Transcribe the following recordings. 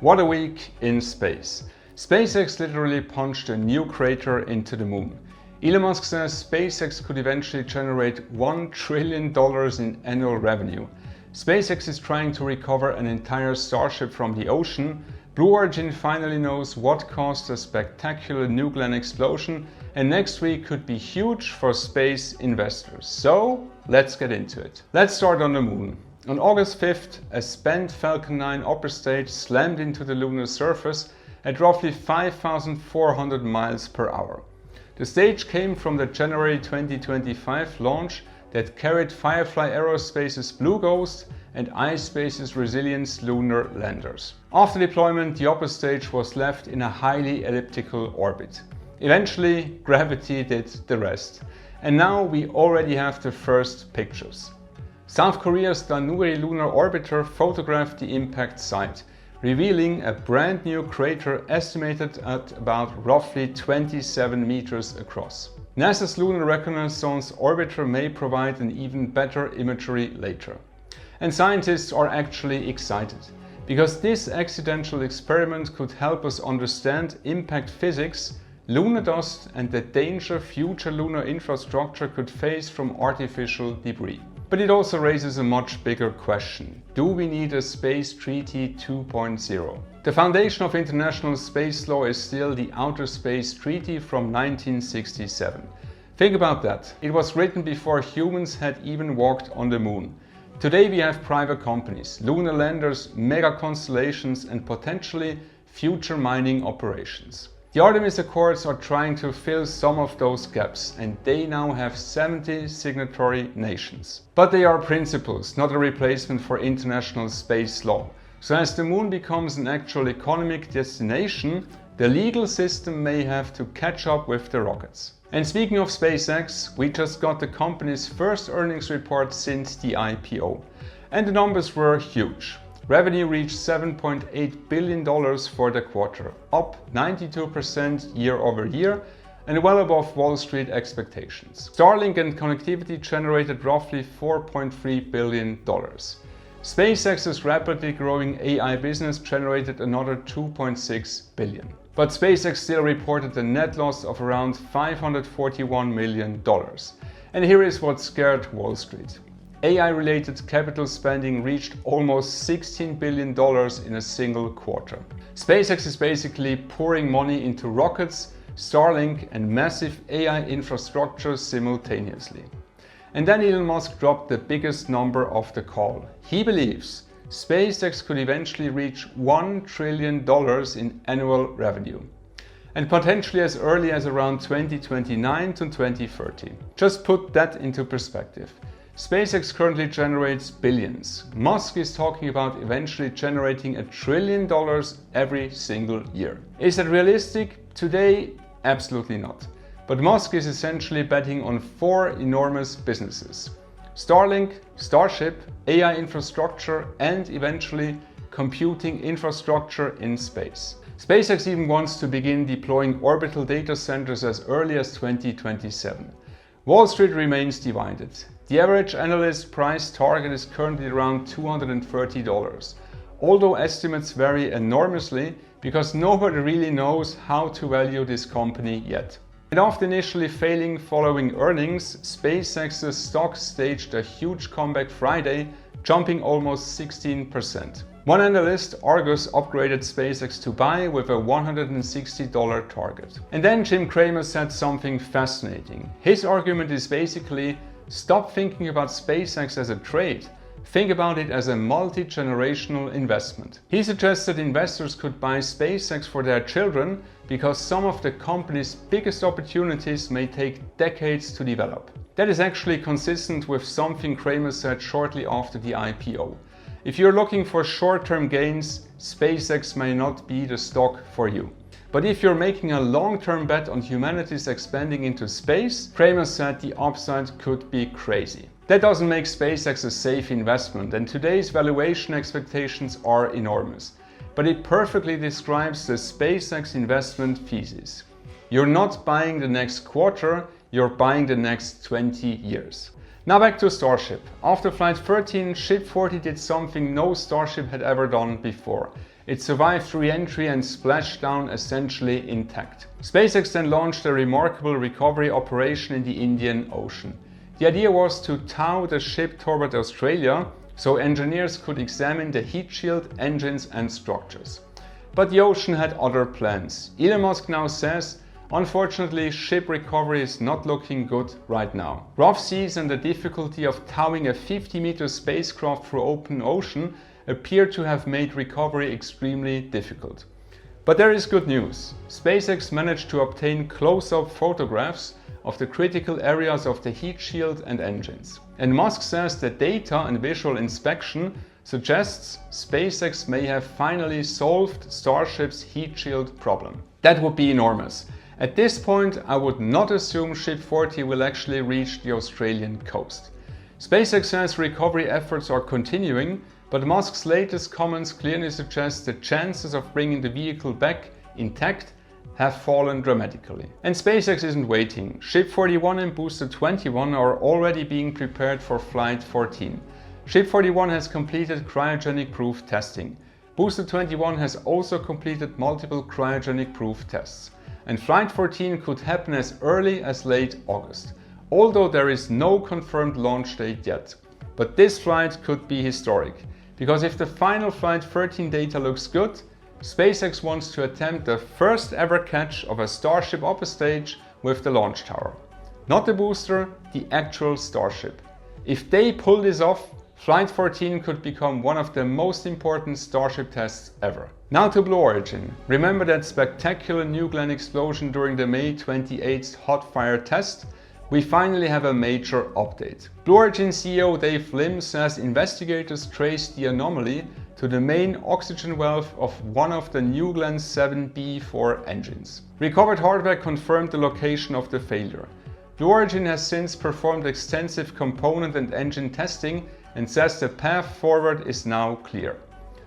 What a week in space. SpaceX literally punched a new crater into the moon. Elon Musk says SpaceX could eventually generate $1 trillion in annual revenue. SpaceX is trying to recover an entire Starship from the ocean. Blue Origin finally knows what caused a spectacular nuclear explosion, and next week could be huge for space investors. So let's get into it. Let's start on the moon. On August 5th, a spent Falcon 9 upper stage slammed into the lunar surface at roughly 5,400 miles per hour. The stage came from the January 2025 launch that carried Firefly Aerospace's Blue Ghost and iSpace's Resilience lunar landers. After deployment, the upper stage was left in a highly elliptical orbit. Eventually, gravity did the rest. And now we already have the first pictures. South Korea's Danuri lunar orbiter photographed the impact site, revealing a brand new crater estimated at about roughly 27 meters across. NASA's Lunar Reconnaissance Orbiter may provide an even better imagery later. And scientists are actually excited, because this accidental experiment could help us understand impact physics, lunar dust, and the danger future lunar infrastructure could face from artificial debris. But it also raises a much bigger question. Do we need a Space Treaty 2.0? The foundation of international space law is still the Outer Space Treaty from 1967. Think about that. It was written before humans had even walked on the moon. Today we have private companies, lunar landers, mega constellations, and potentially future mining operations. The Artemis Accords are trying to fill some of those gaps, and they now have 70 signatory nations. But they are principles, not a replacement for international space law. So as the moon becomes an actual economic destination, the legal system may have to catch up with the rockets. And speaking of SpaceX, we just got the company's first earnings report since the IPO. And the numbers were huge. Revenue reached $7.8 billion for the quarter, up 92% year over year and well above Wall Street expectations. Starlink and connectivity generated roughly $4.3 billion. SpaceX's rapidly growing AI business generated another $2.6 billion. But SpaceX still reported a net loss of around $541 million. And here is what scared Wall Street. AI-related capital spending reached almost $16 billion in a single quarter. SpaceX is basically pouring money into rockets, Starlink, and massive AI infrastructure simultaneously. And then Elon Musk dropped the biggest number of the call. He believes SpaceX could eventually reach $1 trillion in annual revenue, and potentially as early as around 2029 to 2030. Just put that into perspective. SpaceX currently generates billions. Musk is talking about eventually generating $1 trillion every single year. Is that realistic? Today, absolutely not. But Musk is essentially betting on 4 enormous businesses: Starlink, Starship, AI infrastructure, and eventually computing infrastructure in space. SpaceX even wants to begin deploying orbital data centers as early as 2027. Wall Street remains divided. The average analyst price target is currently around $230, although estimates vary enormously because nobody really knows how to value this company yet. And after initially failing following earnings, SpaceX's stock staged a huge comeback Friday, jumping almost 16%. One analyst, Argus, upgraded SpaceX to buy with a $160 target. And then Jim Cramer said something fascinating. His argument is basically, stop thinking about SpaceX as a trade. Think about it as a multi-generational investment. He suggests that investors could buy SpaceX for their children because some of the company's biggest opportunities may take decades to develop. That is actually consistent with something Cramer said shortly after the IPO. If you're looking for short-term gains, SpaceX may not be the stock for you. But if you're making a long-term bet on humanity's expanding into space, Cramer said the upside could be crazy. That doesn't make SpaceX a safe investment, and today's valuation expectations are enormous. But it perfectly describes the SpaceX investment thesis. You're not buying the next quarter, you're buying the next 20 years. Now back to Starship. After Flight 13, Ship 40 did something no Starship had ever done before. It survived re-entry and splashed down essentially intact. SpaceX then launched a remarkable recovery operation in the Indian Ocean. The idea was to tow the ship toward Australia so engineers could examine the heat shield, engines and structures. But the ocean had other plans. Elon Musk now says, unfortunately, ship recovery is not looking good right now. Rough seas and the difficulty of towing a 50-meter spacecraft through open ocean appear to have made recovery extremely difficult. But there is good news. SpaceX managed to obtain close-up photographs of the critical areas of the heat shield and engines. And Musk says that data and visual inspection suggests SpaceX may have finally solved Starship's heat shield problem. That would be enormous. At this point, I would not assume Ship 40 will actually reach the Australian coast. SpaceX says recovery efforts are continuing, but Musk's latest comments clearly suggest the chances of bringing the vehicle back intact have fallen dramatically. And SpaceX isn't waiting. Ship 41 and Booster 21 are already being prepared for Flight 14. Ship 41 has completed cryogenic proof testing. Booster 21 has also completed multiple cryogenic proof tests. And Flight 14 could happen as early as late August, although there is no confirmed launch date yet. But this flight could be historic, because if the final Flight 13 data looks good, SpaceX wants to attempt the first ever catch of a Starship upper stage with the launch tower. Not the booster, the actual Starship. If they pull this off, Flight 14 could become one of the most important Starship tests ever. Now to Blue Origin. Remember that spectacular New Glenn explosion during the May 28th hot fire test? We finally have a major update. Blue Origin CEO Dave Lim says investigators traced the anomaly to the main oxygen valve of one of the New Glenn 7B4 engines. Recovered hardware confirmed the location of the failure. Blue Origin has since performed extensive component and engine testing and says the path forward is now clear.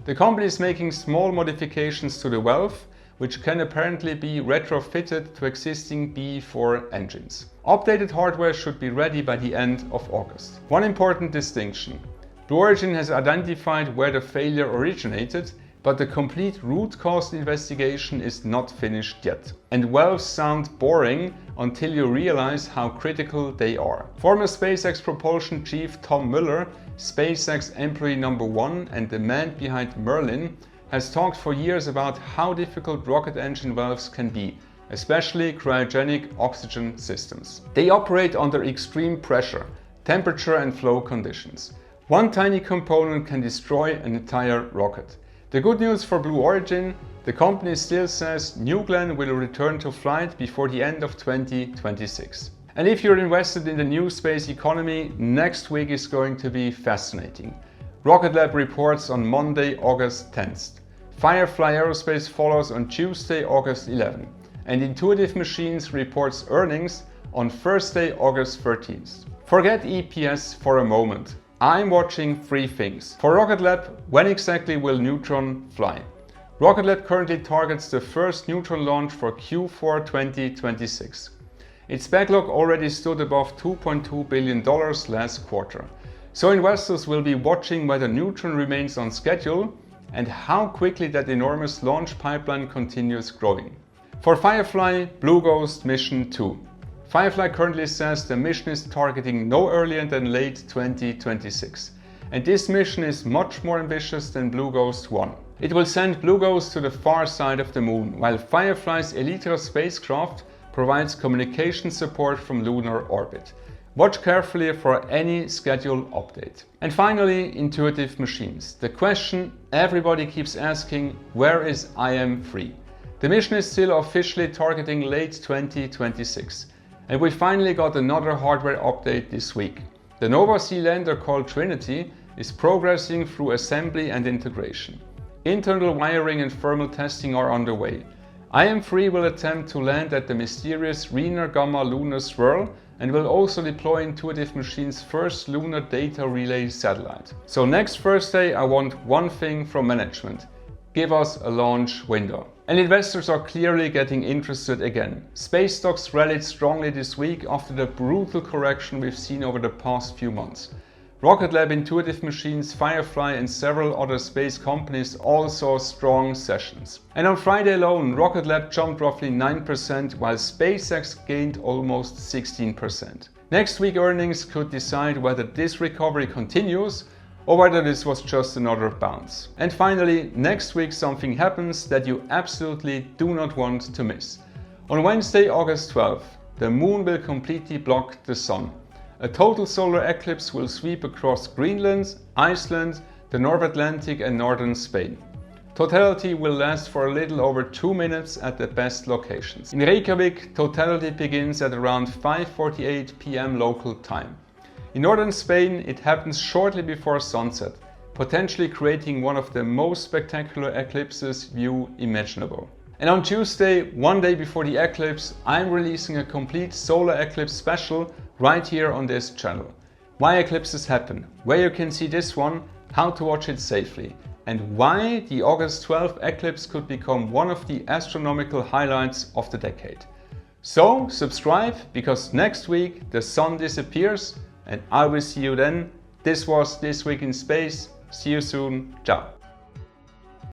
The company is making small modifications to the valve, which can apparently be retrofitted to existing B4 engines. Updated hardware should be ready by the end of August. One important distinction. Blue Origin has identified where the failure originated, but the complete root cause investigation is not finished yet. And valves sound boring until you realize how critical they are. Former SpaceX propulsion chief Tom Mueller, SpaceX employee number 1 and the man behind Merlin, has talked for years about how difficult rocket engine valves can be, especially cryogenic oxygen systems. They operate under extreme pressure, temperature and flow conditions. One tiny component can destroy an entire rocket. The good news for Blue Origin, the company still says New Glenn will return to flight before the end of 2026. And if you're invested in the new space economy, next week is going to be fascinating. Rocket Lab reports on Monday, August 10th. Firefly Aerospace follows on Tuesday, August 11th. And Intuitive Machines reports earnings on Thursday, August 13th. Forget EPS for a moment. I'm watching 3 things. For Rocket Lab, when exactly will Neutron fly? Rocket Lab currently targets the first Neutron launch for Q4 2026. Its backlog already stood above $2.2 billion last quarter. So investors will be watching whether Neutron remains on schedule and how quickly that enormous launch pipeline continues growing. For Firefly, Blue Ghost Mission 2. Firefly currently says the mission is targeting no earlier than late 2026. And this mission is much more ambitious than Blue Ghost 1. It will send Blue Ghost to the far side of the moon, while Firefly's Elytra spacecraft provides communication support from lunar orbit. Watch carefully for any schedule update. And finally, Intuitive Machines. The question everybody keeps asking, where is IM-3? The mission is still officially targeting late 2026. And we finally got another hardware update this week. The Nova C lander called Trinity is progressing through assembly and integration. Internal wiring and thermal testing are underway. IM-3 will attempt to land at the mysterious Renar Gamma lunar swirl and will also deploy Intuitive Machines' first lunar data relay satellite. So next Thursday I want one thing from management. Give us a launch window. And investors are clearly getting interested again. Space stocks rallied strongly this week after the brutal correction we've seen over the past few months. Rocket Lab, Intuitive Machines, Firefly and several other space companies all saw strong sessions. And on Friday alone, Rocket Lab jumped roughly 9% while SpaceX gained almost 16%. Next week earnings could decide whether this recovery continues or whether this was just another bounce. And finally, next week something happens that you absolutely do not want to miss. On Wednesday, August 12th, the moon will completely block the sun. A total solar eclipse will sweep across Greenland, Iceland, the North Atlantic and northern Spain. Totality will last for a little over 2 minutes at the best locations. In Reykjavik, totality begins at around 5:48 p.m. local time. In northern Spain, it happens shortly before sunset, potentially creating one of the most spectacular eclipses view imaginable. And on Tuesday, one day before the eclipse, I'm releasing a complete solar eclipse special right here on this channel. Why eclipses happen, where you can see this one, how to watch it safely, and why the August 12th eclipse could become one of the astronomical highlights of the decade. So subscribe, because next week the sun disappears and I will see you then. This was This Week in Space. See you soon. Ciao.